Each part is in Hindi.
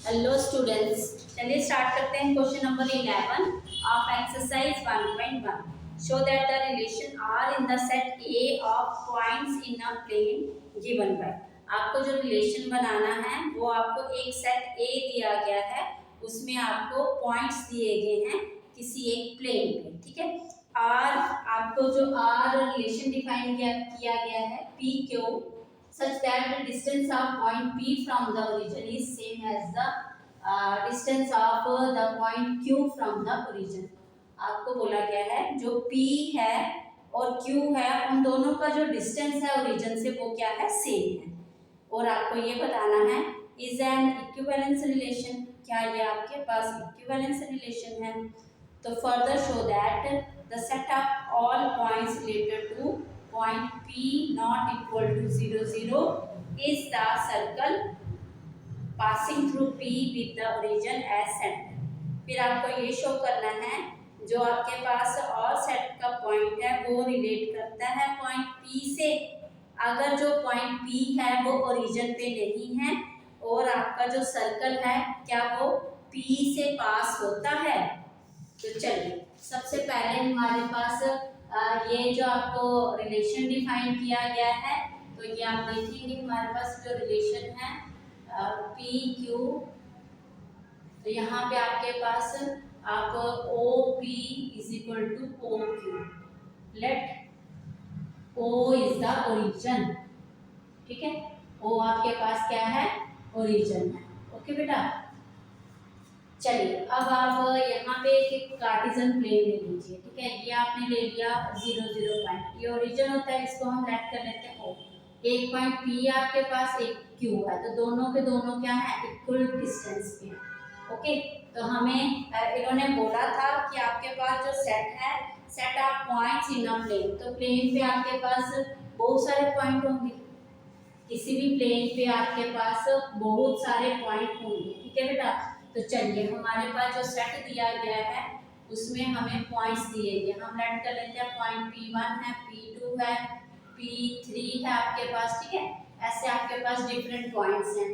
हेलो स्टूडेंट्स, चलिए स्टार्ट करते हैं question number 11 of exercise 1.1। Show that the relation R in the set A of points in a plane given by. आपको जो रिलेशन बनाना है वो आपको एक सेट ए दिया गया है, उसमें आपको पॉइंट्स दिए गए हैं किसी एक प्लेन पे। ठीक है, आर आपको जो आर रिलेशन डिफाइन किया गया है P Q such that the distance of point P from the origin is same as the distance of the point Q from the origin। आपको बोला गया है जो P है और Q है उन दोनों का जो डिस्टेंस है ओरिजिन से वो क्या है, सेम है। और आपको ये बताना है इज एन इक्विवेलेंस रिलेशन, क्या ये आपके पास इक्विवेलेंस रिलेशन है। तो further show that the set of all points related to point P not equal to 0 0 is the circle passing through P with the origin as center। फिर आपको ये शो करना है जो आपके पास और सेट का पॉइंट है वो रिलेट करता है पॉइंट P से, अगर जो पॉइंट P है वो ओरिजिन पे नहीं है और आपका जो सर्कल है क्या वो P से पास होता है। तो चलिए सबसे पहले हमारे पास ये जो आपको रिलेशन डिफाइन किया गया है, तो ये आप देखेंगे हमारे पास जो रिलेशन है पी क्यू, तो यहाँ पे आपके पास आप O P is equal to O Q, let O is the origin. ठीक है, ओ आपके पास क्या है, ओरिजिन है। ओके बेटा, चलिए अब आप यहाँ पे एक कार्टेशियन प्लेन ले लीजिए। ठीक है, ये आपने ले लिया 0 0 पॉइंट, ये ओरिजिन होता है, इसको हम लेट कर लेते हैं ओ। एक पॉइंट पी आपके पास, एक क्यू है, तो दोनों के दोनों क्या है, इक्वल डिस्टेंस पे है। ओके, तो हमें इन्होंने बोला था कि आपके पास जो सेट है set of points in a plane, तो प्लेन पे आपके पास बहुत सारे पॉइंट होंगे, किसी भी प्लेन पे आपके पास बहुत सारे पॉइंट होंगे। ठीक है बेटा, तो चलिए हमारे पास जो सेट दिया गया है उसमें हमें पॉइंट्स दिए गए, हम लेट कर लेते हैं पॉइंट P1 है, P2 है, P3 है आपके पास। ठीक है, ऐसे आपके पास डिफरेंट पॉइंट्स हैं।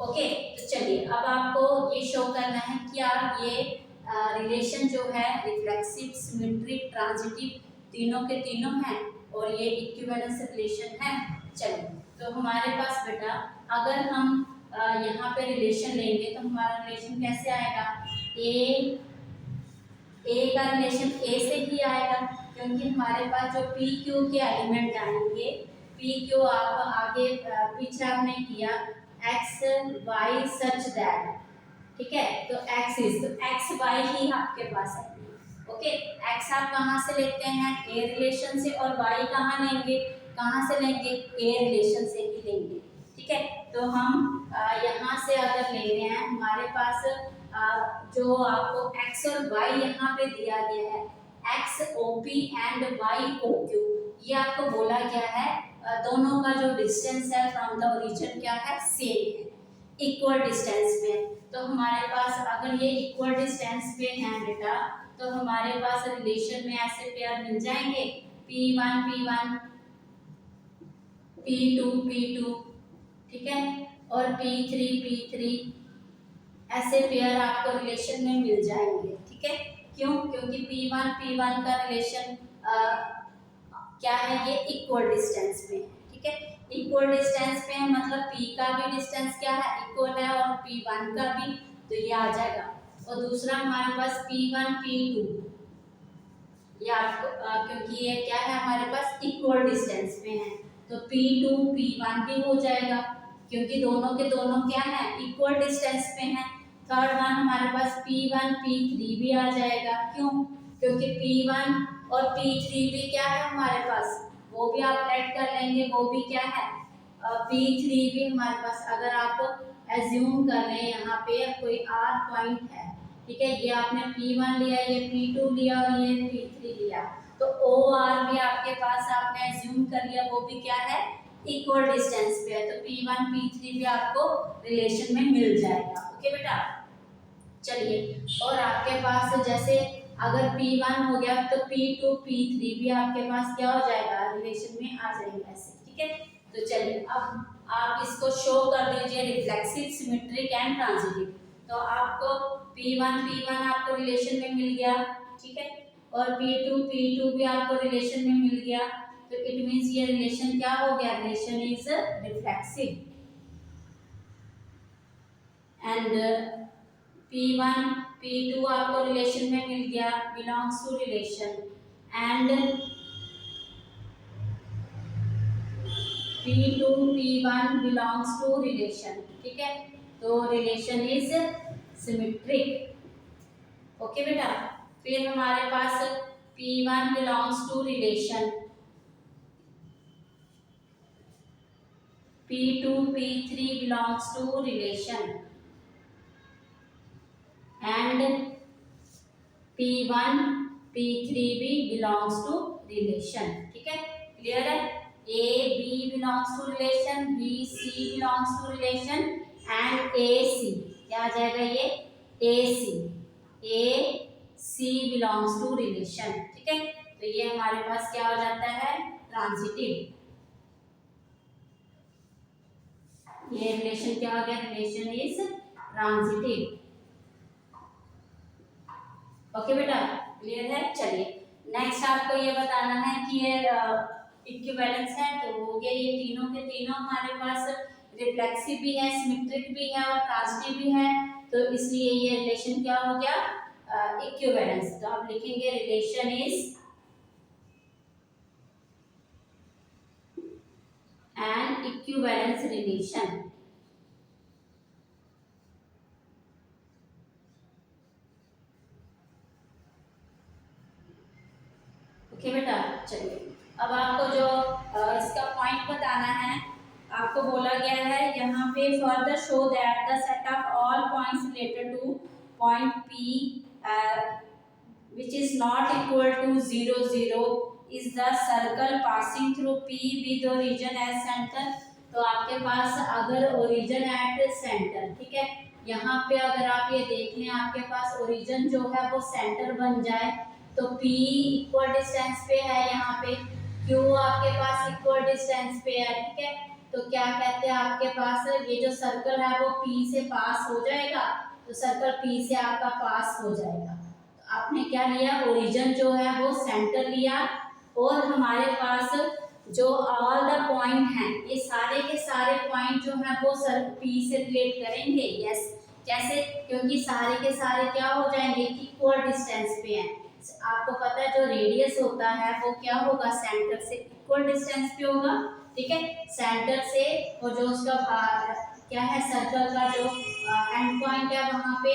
ओके, तो चलिए अब आपको ये शो करना है कि यार ये रिलेशन जो है रिफ्लेक्सिव, सिमेट्रिक, ट्रांजिटिव तीनों के तीनों हैं और ये इक्विवेलेंस रिलेशन है। चलिए तो हमारे पास बेटा अगर हम यहाँ पे रिलेशन लेंगे तो हमारा रिलेशन कैसे आएगा, ए का रिलेशन ए से ही आएगा, क्योंकि हमारे पास जो पी क्यू के एलिमेंट आएंगे, पी क्यू आप आगे पीछे आपने किया एक्स वाई सच दैट। ठीक है, तो एक्स इज, तो एक्स वाई ही आपके पास है। ओके, एक्स आप कहाँ से लेते हैं, ए रिलेशन से, और वाई कहाँ लेंगे, कहाँ से लेंगे, ए रिलेशन से ही लेंगे। ठीक है, तो हम यहाँ से अगर ले रहे हैं हमारे पास जो आपको x और y यहाँ पे दिया गया है, x OP and y OQ, ये आपको बोला गया है दोनों का जो डिस्टेंस है फ्रॉम द ओरिजिन क्या है, सेम है, इक्वल डिस्टेंस में। तो हमारे पास अगर ये इक्वल डिस्टेंस पे हैं बेटा, तो हमारे पास रिलेशन में ऐसे पेयर मिल जाएंगे P1 P1, P2 P2, ठीक है, और P3 P3, ऐसे पेयर आपको रिलेशन में मिल जाएंगे। ठीक है, क्यों, क्योंकि P1 P1 का रिलेशन क्या है, ये इक्वल डिस्टेंस पे है। ठीक है, इक्वल डिस्टेंस पे है मतलब P का भी डिस्टेंस क्या है, इक्वल है, और P1 का भी, तो ये आ जाएगा। और दूसरा हमारे पास P1 P2, ये आपको क्योंकि ये क्या है हमारे पास इक्वल डिस्टेंस पे है, तो P2 P1 भी हो जाएगा, क्योंकि दोनों के दोनों क्या है, इक्वल डिस्टेंस पे हैं। थर्ड वन हमारे पास P1 P3 भी आ जाएगा, क्यों, क्योंकि P1 और P3 भी क्या है हमारे पास, वो भी आप ऐड कर लेंगे, वो भी क्या है P3 भी हमारे पास। अगर आप एज्यूम कर लें यहाँ पे कोई R पॉइंट है, ठीक है, ये आपने P1 लिया, ये P2 लिया और ये P3 लिया, तो OR भी आपके पास आपने एज्यूम कर लिया, वो भी क्या है, इक्वल डिस्टेंस पे है, तो P1 P3 भी आपको रिलेशन में मिल जाएगा। ओके बेटा, चलिए और आपके पास जैसे अगर P1 हो गया तो P2 P3 भी आपके पास क्या हो जाएगा, रिलेशन में आ जाएगा ऐसे। ठीक है, तो चलिए अब आप इसको शो कर दीजिए रिफ्लेक्सिव, सिमेट्रिक एंड ट्रांजिटिव। तो आपको P1 आपको रिलेशन में मिल गया, ठीक है, और P2 भी आपको रिलेशन में मिल गया। तो इट मींस ये रिलेशन क्या हो गया, relation is reflexive. And P2 आपको रिलेशन में मिल गया, belongs to relation, and P1 belongs to relation, ठीक है। तो रिलेशन इज सिमेट्रिक। ओके बेटा, फिर हमारे पास P1 belongs to relation, P3 belongs to relation, and P3 भी belongs to relation, ठीक है, क्लियर है। B belongs to relation, C belongs to relation and AC क्या आ जाएगा, ये AC belongs to relation, ठीक है। तो ये हमारे पास क्या हो जाता है, ट्रांजिटिव। ये रिलेशन क्या हो गया, रिलेशन इज ट्रांजिटिव। ओके बेटा, क्लियर है। चलिए नेक्स्ट आपको ये बताना है कि ये इक्विवेलेंस है, तो हो गया ये तीनों के तीनों हमारे पास रिफ्लेक्सिव भी है, सिमेट्रिक भी है और ट्रांजिटिव भी है। तो इसलिए ये रिलेशन क्या हो गया, इक्विवेलेंस। तो आप लिखेंगे relation is an equivalence relation. Okay बेटा, चलिए अब आपको जो इसका पॉइंट बताना है, आपको बोला गया है यहाँ पे further show that the set of all points related two point P which is not equal to 0 0 is the circle passing through P with origin as center। तो आपके पास अगर ओरिजिन एट सेंटर, ठीक है, यहाँ पे अगर आप ये देख लें आपके पास ओरिजिन जो है वो सेंटर बन जाए, तो P इक्वल डिस्टेंस पे है, यहाँ पे Q आपके पास इक्वल डिस्टेंस पे है, ठीक है। तो क्या कहते हैं, आपके पास ये जो सर्कल है वो P से पास हो जाएगा, तो सर्कल P से आपका पास हो जाएगा। तो आपने क्या लिया, ओरिजिन जो है वो सेंटर लिया, और हमारे पास जो ऑल द पॉइंट हैं, ये सारे के सारे पॉइंट जो है वो सर P से रिलेट करेंगे। यस, कैसे, क्योंकि सारे के सारे क्या हो जाएंगे, इक्वल डिस्टेंस पे हैं। आपको पता है जो रेडियस होता है वो क्या होगा, सेंटर से इक्वल डिस्टेंस पे होगा, ठीक है, सेंटर से, और जो उसका क्या है, सर्कल का जो एंड पॉइंट है वहां पे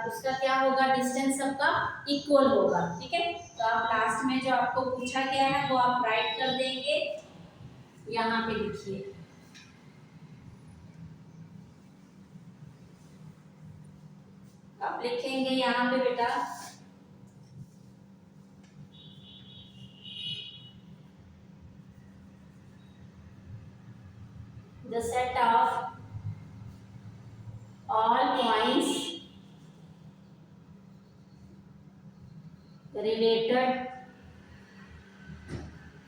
उसका क्या होगा, डिस्टेंस सबका इक्वल होगा, ठीक है। तो आप लास्ट में जो आपको पूछा गया है वो आप राइट कर देंगे, यहाँ पे लिखिए, आप लिखेंगे यहाँ पे बेटा the set of all points related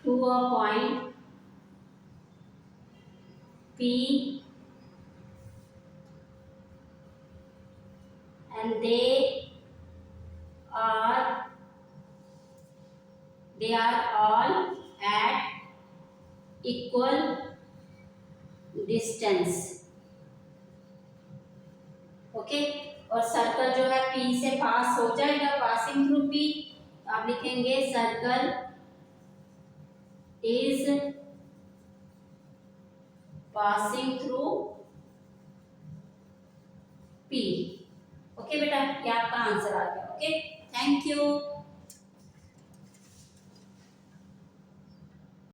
to a point P and they are all at equal distance। Okay, और सर्कल जो है P से पास हो जाएगा, पासिंग थ्रू P। आप लिखेंगे circle is passing through P। Okay बेटा, ये आपका आंसर आ गया। Okay, thank you.